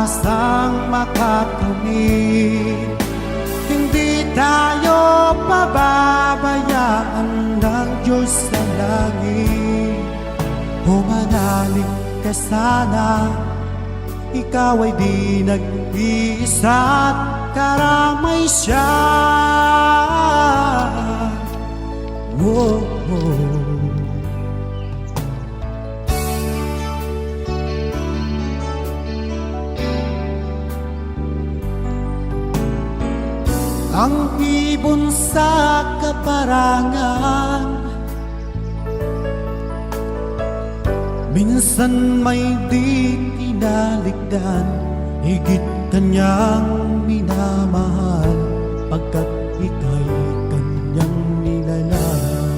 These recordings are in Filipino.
pag-asang makakamit. Hindi tayo pababayaan ng Diyos sa langit. Humanalig ka sana, ikaw ay di nag-iisa at karamay siya. Oh, oh. Ang ibon sa kaparangan, minsan may di tinaligdan, higit kanyang minamahal, pagkat ika'y kanyang nilalang.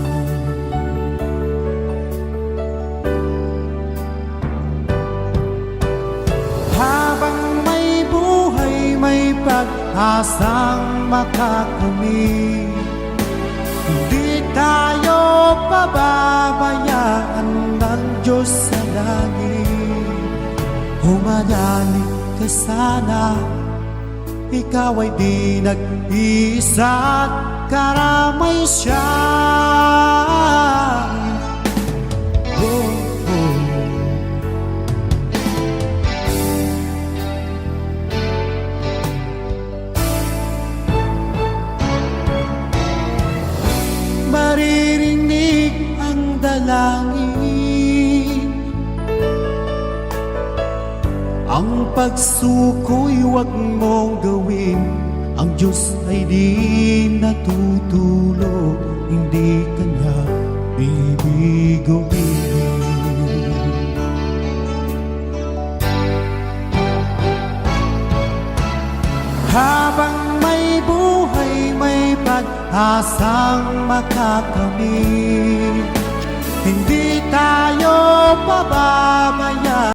Habang may buhay, may pag-asang makakamit. Hindi tayo pababayaan ng Diyos sa langit. Humanalig ka sana, ikaw ay di nag-iisa at karamay siya. Oh, oh. Maririnig ang dalangin, ang pagsuko'y huwag mong gawin. Ang Diyos ay di natutulog, hindi Kanya bibiguin. Habang may buhay, may pag-asang makakamit.